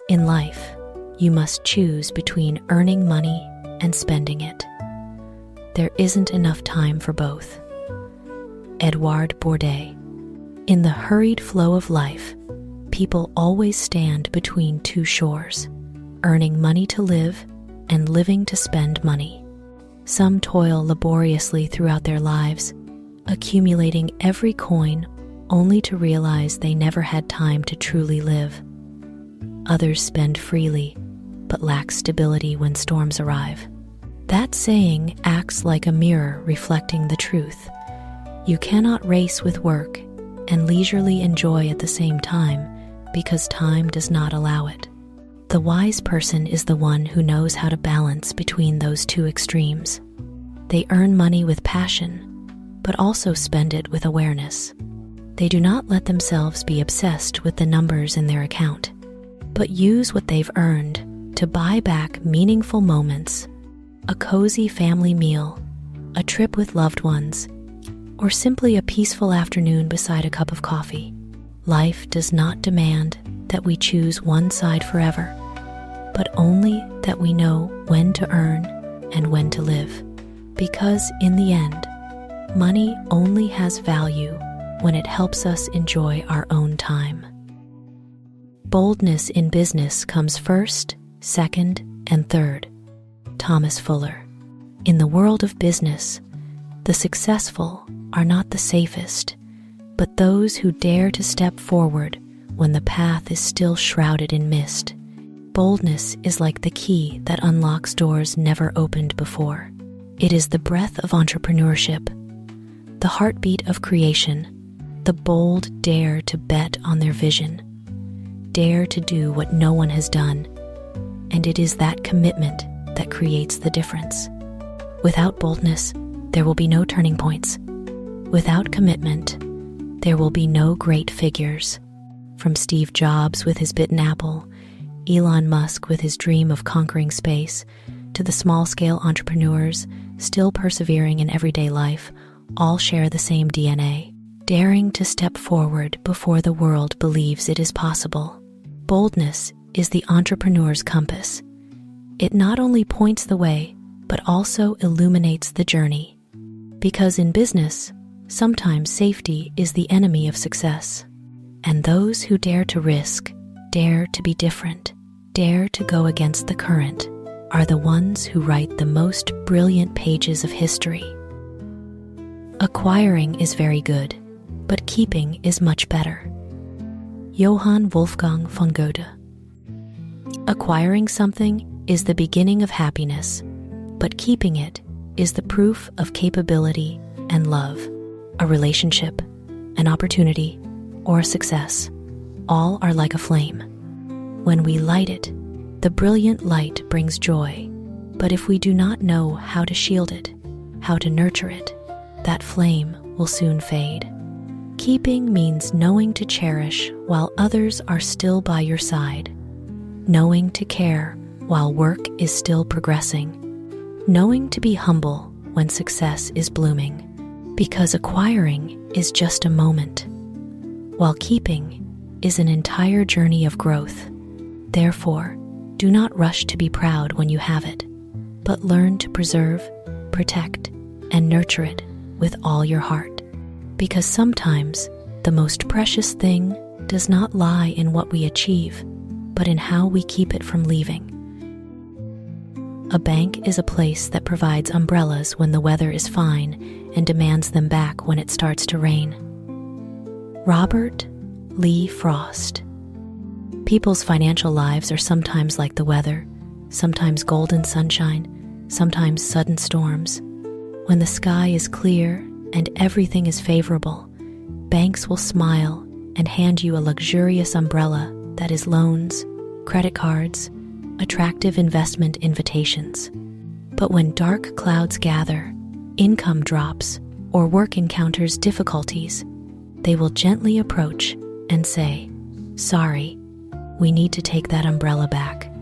In life, you must choose between earning money and spending it. There isn't enough time for both. Edouard Bourdet. In the hurried flow of life, people always stand between two shores, earning money to live and living to spend money. Some toil laboriously throughout their lives, accumulating every coin only to realize they never had time to truly live. Others spend freely, but lack stability when storms arrive. That saying acts like a mirror reflecting the truth. You cannot race with work and leisurely enjoy at the same time because time does not allow it. The wise person is the one who knows how to balance between those two extremes. They earn money with passion, but also spend it with awareness. They do not let themselves be obsessed with the numbers in their account, but use what they've earned to buy back meaningful moments, a cozy family meal, a trip with loved ones, or simply a peaceful afternoon beside a cup of coffee. Life does not demand that we choose one side forever, but only that we know when to earn and when to live. Because in the end, money only has value when it helps us enjoy our own time. Boldness in business comes first, second, and third. Thomas Fuller. In the world of business, the successful are not the safest, but those who dare to step forward when the path is still shrouded in mist. Boldness is like the key that unlocks doors never opened before. It is the breath of entrepreneurship, the heartbeat of creation. The bold dare to bet on their vision, dare to do what no one has done, and it is that commitment that creates the difference. Without boldness, there will be no turning points. Without commitment, there will be no great figures. From Steve Jobs with his bitten apple, Elon Musk with his dream of conquering space, to the small-scale entrepreneurs still persevering in everyday life, all share the same DNA. Daring to step forward before the world believes it is possible. Boldness is the entrepreneur's compass. It not only points the way, but also illuminates the journey. Because in business, sometimes safety is the enemy of success. And those who dare to risk, dare to be different, dare to go against the current, are the ones who write the most brilliant pages of history. Acquiring is very good, but keeping is much better. Johann Wolfgang von Goethe. Acquiring something is the beginning of happiness, but keeping it is the proof of capability and love. A relationship, an opportunity, or a success, all are like a flame. When we light it, the brilliant light brings joy, but if we do not know how to shield it, how to nurture it, that flame will soon fade. Keeping means knowing to cherish while others are still by your side, knowing to care while work is still progressing, knowing to be humble when success is blooming, because acquiring is just a moment, while keeping is an entire journey of growth. Therefore, do not rush to be proud when you have it, but learn to preserve, protect, and nurture it with all your heart. Because sometimes the most precious thing does not lie in what we achieve, but in how we keep it from leaving. A bank is a place that provides umbrellas when the weather is fine and demands them back when it starts to rain. Robert Lee Frost. People's financial lives are sometimes like the weather, sometimes golden sunshine, sometimes sudden storms. When the sky is clear and everything is favorable, banks will smile and hand you a luxurious umbrella that is loans, credit cards, attractive investment invitations. But when dark clouds gather, income drops, or work encounters difficulties, they will gently approach and say, "Sorry, we need to take that umbrella back."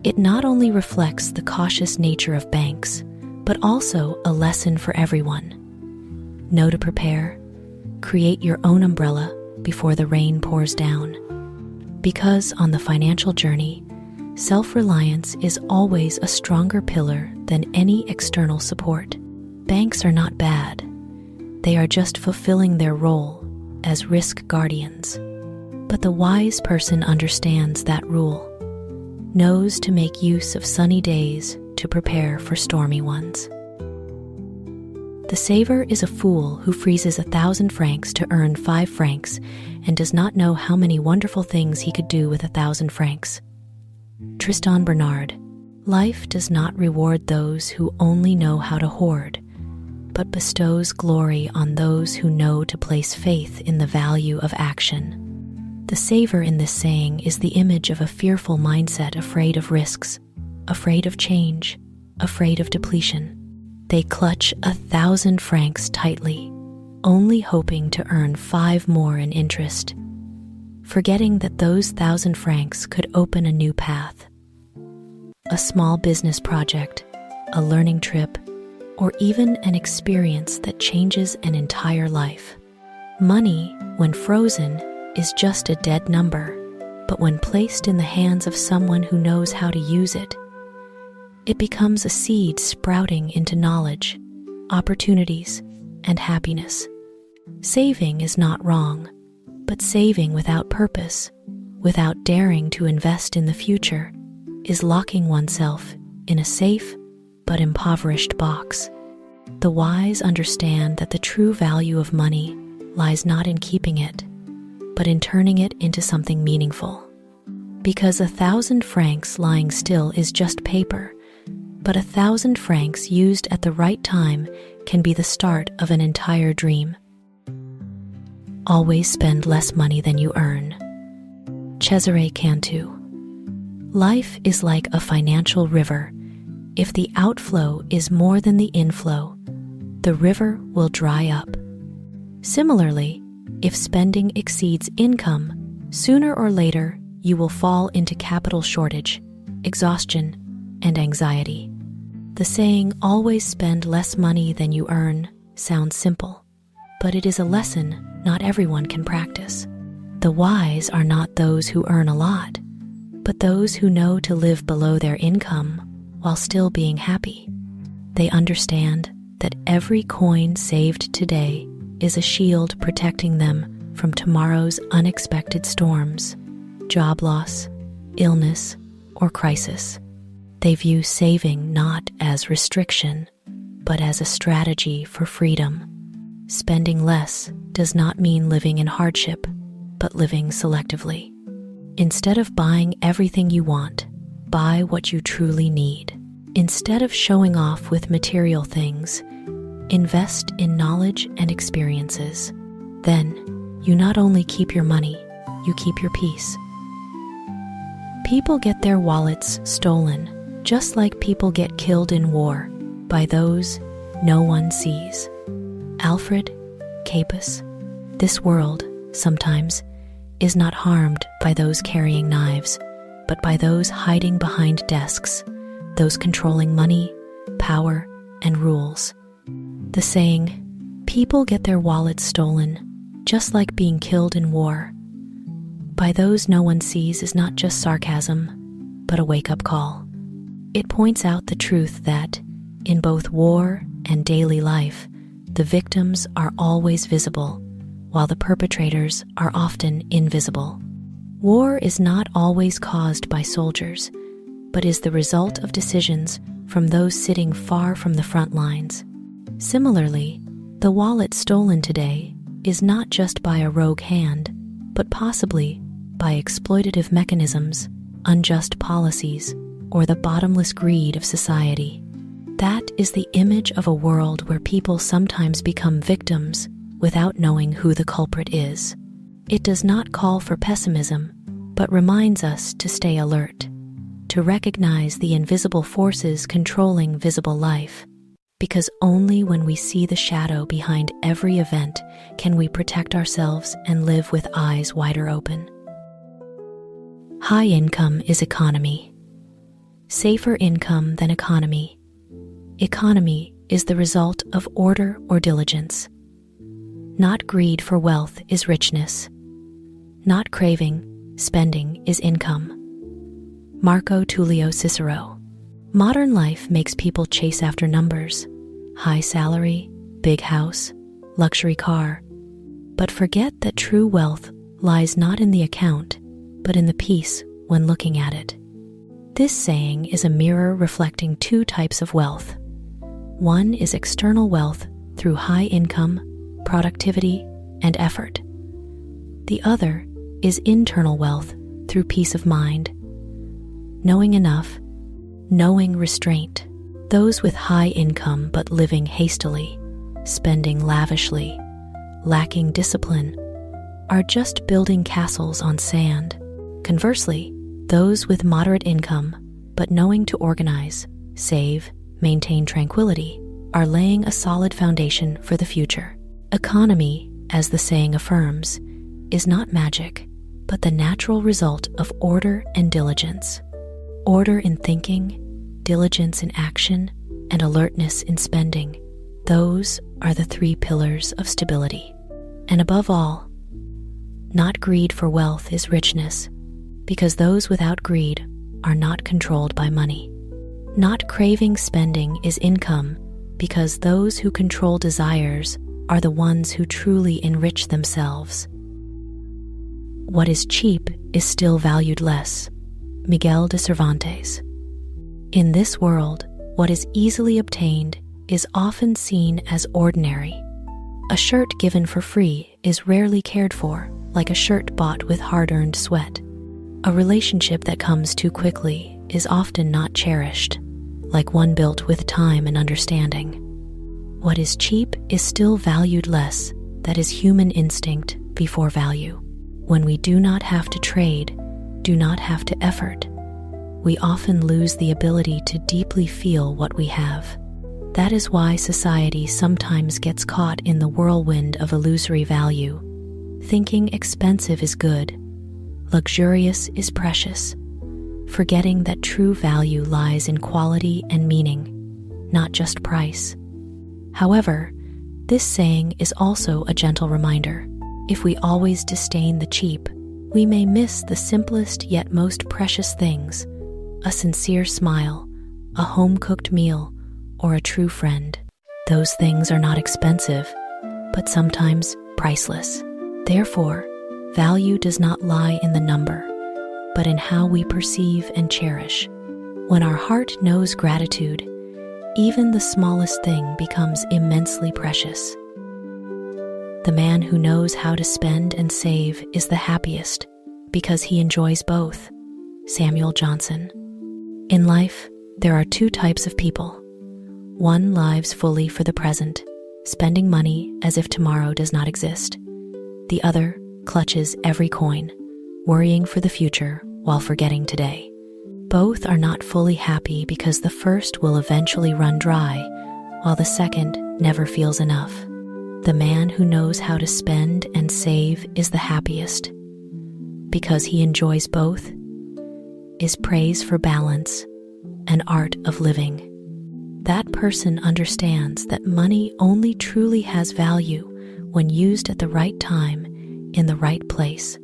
It not only reflects the cautious nature of banks, but also a lesson for everyone. Know to prepare, create your own umbrella before the rain pours down. Because on the financial journey, self-reliance is always a stronger pillar than any external support. Banks are not bad. They are just fulfilling their role as risk guardians. But the wise person understands that rule, knows to make use of sunny days to prepare for stormy ones. The saver is a fool who freezes 1,000 francs to earn 5 francs and does not know how many wonderful things he could do with 1,000 francs. Tristan Bernard. Life does not reward those who only know how to hoard, but bestows glory on those who know to place faith in the value of action. The saver in this saying is the image of a fearful mindset, afraid of risks, afraid of change, afraid of depletion. They clutch 1,000 francs tightly, only hoping to earn 5 more in interest, forgetting that those 1,000 francs could open a new path. A small business project, a learning trip, or even an experience that changes an entire life. Money, when frozen, is just a dead number, but when placed in the hands of someone who knows how to use it, it becomes a seed sprouting into knowledge, opportunities, and happiness. Saving is not wrong, but saving without purpose, without daring to invest in the future, is locking oneself in a safe but impoverished box. The wise understand that the true value of money lies not in keeping it, but in turning it into something meaningful. Because 1,000 francs lying still is just paper, but 1,000 francs used at the right time can be the start of an entire dream. Always spend less money than you earn. Cesare Cantú. Life is like a financial river. If the outflow is more than the inflow, the river will dry up. Similarly, if spending exceeds income, sooner or later you will fall into capital shortage, exhaustion, and anxiety. The saying, always spend less money than you earn, sounds simple, but it is a lesson not everyone can practice. The wise are not those who earn a lot, but those who know to live below their income while still being happy. They understand that every coin saved today is a shield protecting them from tomorrow's unexpected storms, job loss, illness, or crisis. They view saving not as restriction, but as a strategy for freedom. Spending less does not mean living in hardship, but living selectively. Instead of buying everything you want, buy what you truly need. Instead of showing off with material things, invest in knowledge and experiences. Then, you not only keep your money, you keep your peace. People get their wallets stolen, just like people get killed in war by those no one sees. Alfred Capus. This world, sometimes, is not harmed by those carrying knives, but by those hiding behind desks, those controlling money, power, and rules. The saying, people get their wallets stolen, just like being killed in war, by those no one sees, is not just sarcasm, but a wake-up call. It points out the truth that, in both war and daily life, the victims are always visible, while the perpetrators are often invisible. War is not always caused by soldiers, but is the result of decisions from those sitting far from the front lines. Similarly, the wallet stolen today is not just by a rogue hand, but possibly by exploitative mechanisms, unjust policies, or the bottomless greed of society. That is the image of a world where people sometimes become victims without knowing who the culprit is. It does not call for pessimism, but reminds us to stay alert, to recognize the invisible forces controlling visible life, because only when we see the shadow behind every event can we protect ourselves and live with eyes wider open. High income is economy. Safer income than economy. Economy is the result of order or diligence. Not greed for wealth is richness. Not craving, spending is income. Marco Tulio Cicero. Modern life makes people chase after numbers, high salary, big house, luxury car, but forget that true wealth lies not in the account, but in the peace when looking at it. This saying is a mirror reflecting two types of wealth. One is external wealth through high income, productivity, and effort. The other is internal wealth through peace of mind, knowing enough, knowing restraint. Those with high income but living hastily, spending lavishly, lacking discipline, are just building castles on sand. Conversely, those with moderate income but knowing to organize, save, maintain tranquility, are laying a solid foundation for the future. Economy, as the saying affirms, is not magic, but the natural result of order and diligence. Order in thinking, diligence in action, and alertness in spending. Those are the three pillars of stability. And above all, not greed for wealth is richness, because those without greed are not controlled by money. Not craving spending is income, because those who control desires are the ones who truly enrich themselves. What is cheap is still valued less. Miguel de Cervantes. In this world, what is easily obtained is often seen as ordinary. A shirt given for free is rarely cared for, like a shirt bought with hard-earned sweat. A relationship that comes too quickly is often not cherished, like one built with time and understanding. What is cheap is still valued less. That is human instinct before value. When we do not have to trade, do not have to effort, we often lose the ability to deeply feel what we have. That is why society sometimes gets caught in the whirlwind of illusory value, thinking expensive is good, luxurious is precious, forgetting that true value lies in quality and meaning, not just price. However, this saying is also a gentle reminder. If we always disdain the cheap, we may miss the simplest yet most precious things: a sincere smile, a home-cooked meal, or a true friend. Those things are not expensive, but sometimes priceless. Therefore, value does not lie in the number, but in how we perceive and cherish. When our heart knows gratitude, even the smallest thing becomes immensely precious. The man who knows how to spend and save is the happiest, because he enjoys both. Samuel Johnson. In life, there are two types of people. One lives fully for the present, spending money as if tomorrow does not exist. The other clutches every coin, worrying for the future while forgetting today. Both are not fully happy because the first will eventually run dry, while the second never feels enough. The man who knows how to spend and save is the happiest, because he enjoys both, is praise for balance, an art of living. That person understands that money only truly has value when used at the right time, in the right place.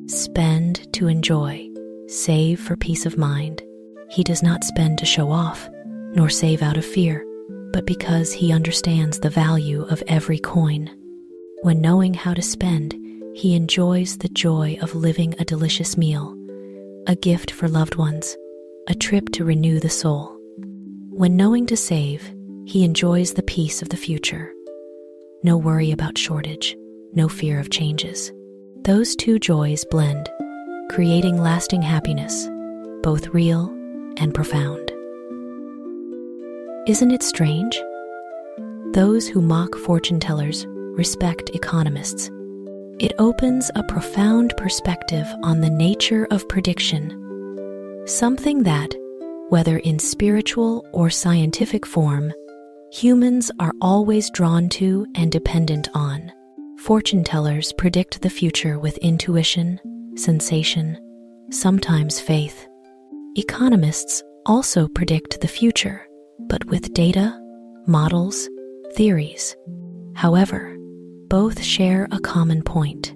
Spend to enjoy, save for peace of mind. He does not spend to show off, nor save out of fear, but because he understands the value of every coin. When knowing how to spend, he enjoys the joy of living a delicious meal, a gift for loved ones, a trip to renew the soul. When knowing to save, he enjoys the peace of the future. No worry about shortage, no fear of changes. Those two joys blend, creating lasting happiness, both real and profound. Isn't it strange? Those who mock fortune tellers respect economists. It opens a profound perspective on the nature of prediction, something that, whether in spiritual or scientific form, humans are always drawn to and dependent on. Fortune tellers predict the future with intuition, sensation, sometimes faith. Economists also predict the future, but with data, models, theories. However, both share a common point.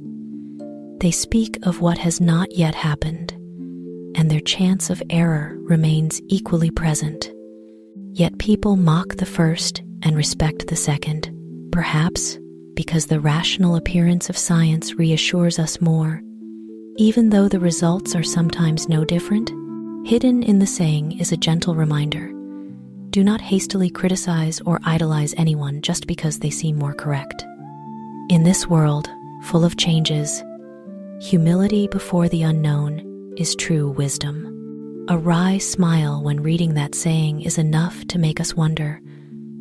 They speak of what has not yet happened, and their chance of error remains equally present. Yet people mock the first and respect the second, perhaps because the rational appearance of science reassures us more, even though the results are sometimes no different. Hidden in the saying is a gentle reminder: do not hastily criticize or idolize anyone just because they seem more correct. In this world, full of changes, humility before the unknown is true wisdom. A wry smile when reading that saying is enough to make us wonder,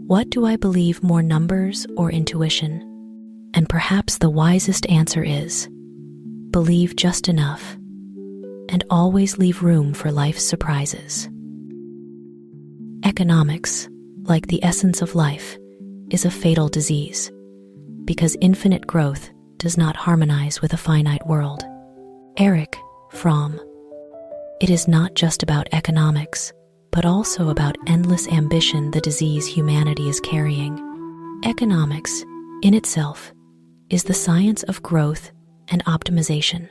what do I believe more, numbers or intuition? And perhaps the wisest answer is, believe just enough, and always leave room for life's surprises. Economics, like the essence of life, is a fatal disease, because infinite growth does not harmonize with a finite world. Erich Fromm. It is not just about economics, but also about endless ambition, the disease humanity is carrying. Economics, in itself, is the science of growth and optimization.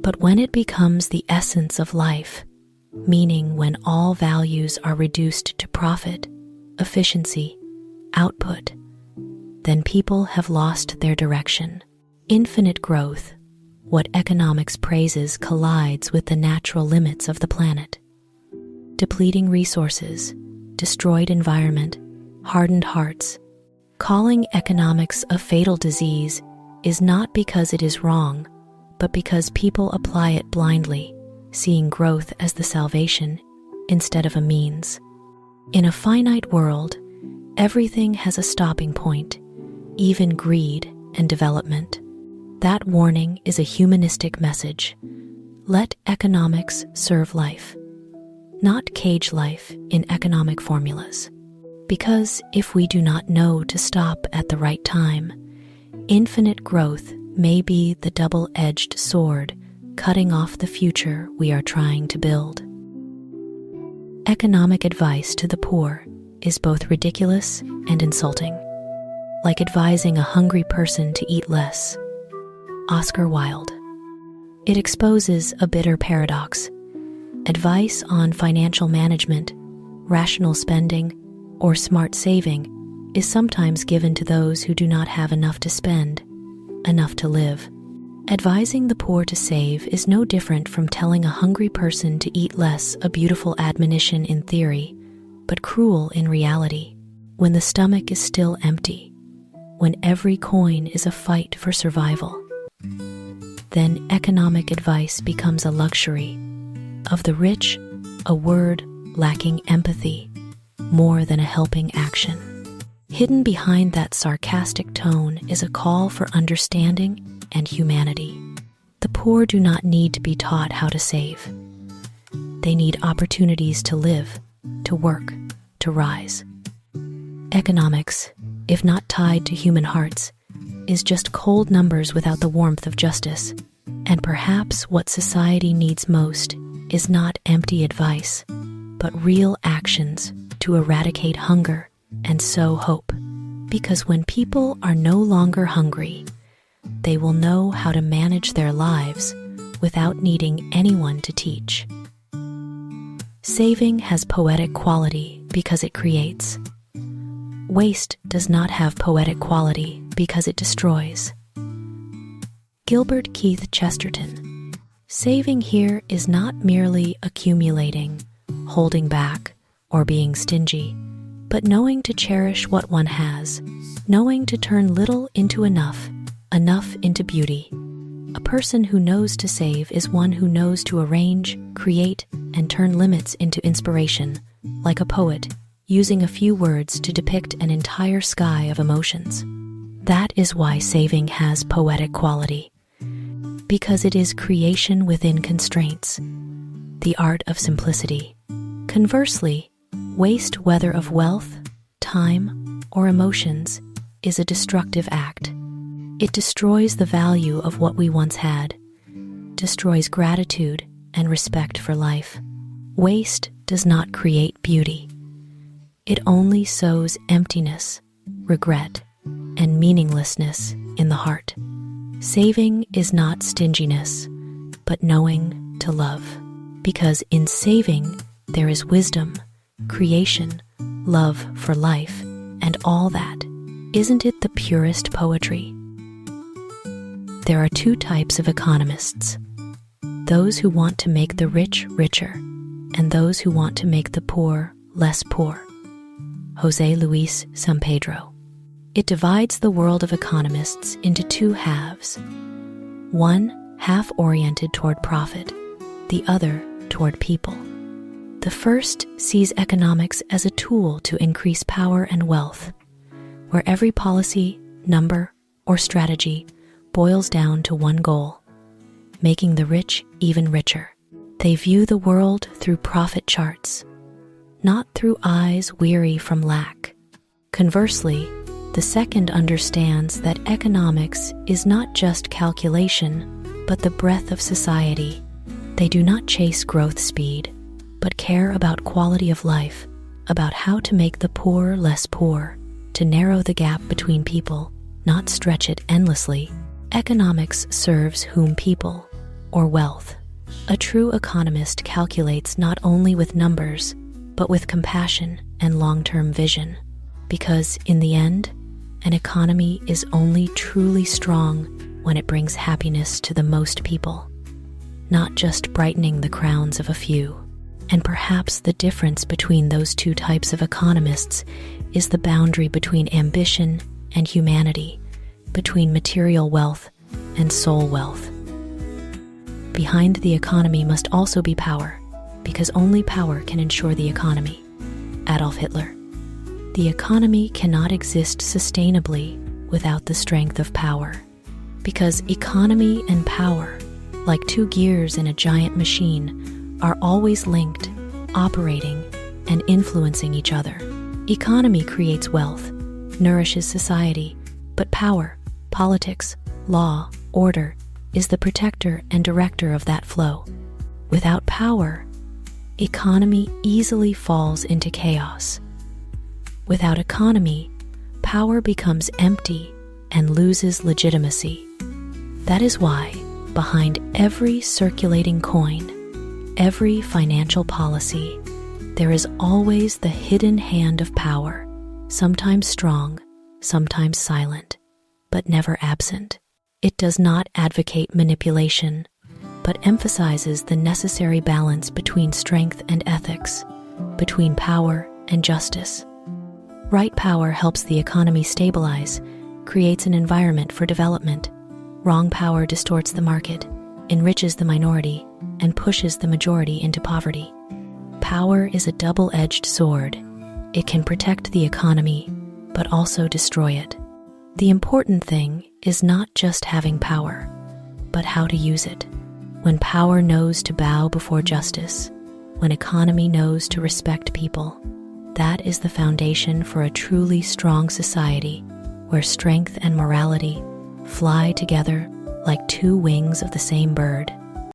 But when it becomes the essence of life, meaning when all values are reduced to profit, efficiency, output, then people have lost their direction. Infinite growth, what economics praises, collides with the natural limits of the planet. Depleting resources, destroyed environment, hardened hearts. Calling economics a fatal disease is not because it is wrong, but because people apply it blindly, seeing growth as the salvation instead of a means. In a finite world, everything has a stopping point, even greed and development. That warning is a humanistic message. Let economics serve life, not cage life in economic formulas. Because if we do not know to stop at the right time, infinite growth may be the double-edged sword cutting off the future we are trying to build. Economic advice to the poor is both ridiculous and insulting, like advising a hungry person to eat less. Oscar Wilde. It exposes a bitter paradox. Advice on financial management, rational spending, or smart saving is sometimes given to those who do not have enough to spend, enough to live. Advising the poor to save is no different from telling a hungry person to eat less, a beautiful admonition in theory, but cruel in reality, when the stomach is still empty, when every coin is a fight for survival. Then economic advice becomes a luxury. Of the rich, a word lacking empathy, more than a helping action. Hidden behind that sarcastic tone is a call for understanding and humanity. The poor do not need to be taught how to save. They need opportunities to live, to work, to rise. Economics, if not tied to human hearts, is just cold numbers without the warmth of justice. And perhaps what society needs most is not empty advice, but real actions to eradicate hunger and sow hope. Because when people are no longer hungry, they will know how to manage their lives without needing anyone to teach. Saving has poetic quality because it creates. Waste does not have poetic quality because it destroys. Gilbert Keith Chesterton. Saving here is not merely accumulating, holding back, or being stingy, but knowing to cherish what one has, knowing to turn little into enough, enough into beauty. A person who knows to save is one who knows to arrange, create, and turn limits into inspiration, like a poet, using a few words to depict an entire sky of emotions. That is why saving has poetic quality, because it is creation within constraints, the art of simplicity. Conversely, waste, whether of wealth, time, or emotions, is a destructive act. It destroys the value of what we once had, destroys gratitude and respect for life. Waste does not create beauty. It only sows emptiness, regret, and meaninglessness in the heart. Saving is not stinginess, but knowing to love. Because in saving, there is wisdom, creation, love for life, and all that. Isn't it the purest poetry? There are two types of economists: those who want to make the rich richer, and those who want to make the poor less poor. José Luis Sampedro. It divides the world of economists into two halves. One half oriented toward profit, the other toward people. The first sees economics as a tool to increase power and wealth, where every policy, number, or strategy boils down to one goal: making the rich even richer. They view the world through profit charts, not through eyes weary from lack. Conversely, the second understands that economics is not just calculation, but the breadth of society. They do not chase growth speed, but care about quality of life, about how to make the poor less poor, to narrow the gap between people, not stretch it endlessly. Economics serves whom? People or wealth? A true economist calculates not only with numbers, but with compassion and long-term vision. Because in the end, an economy is only truly strong when it brings happiness to the most people, not just brightening the crowns of a few. And perhaps the difference between those two types of economists is the boundary between ambition and humanity, between material wealth and soul wealth. Behind the economy must also be power, because only power can ensure the economy. Adolf Hitler. The economy cannot exist sustainably without the strength of power, because economy and power, like two gears in a giant machine, are always linked, operating, and influencing each other. Economy creates wealth, nourishes society, but power, politics, law, order, is the protector and director of that flow. Without power, economy easily falls into chaos. Without economy, power becomes empty and loses legitimacy. That is why, behind every circulating coin, every financial policy, there is always the hidden hand of power, sometimes strong, sometimes silent, but never absent. It does not advocate manipulation, but emphasizes the necessary balance between strength and ethics, between power and justice. Right power helps the economy stabilize, creates an environment for development. Wrong power distorts the market, enriches the minority, and pushes the majority into poverty. Power is a double-edged sword. It can protect the economy, but also destroy it. The important thing is not just having power, but how to use it. When power knows to bow before justice, when economy knows to respect people, that is the foundation for a truly strong society where strength and morality fly together like two wings of the same bird.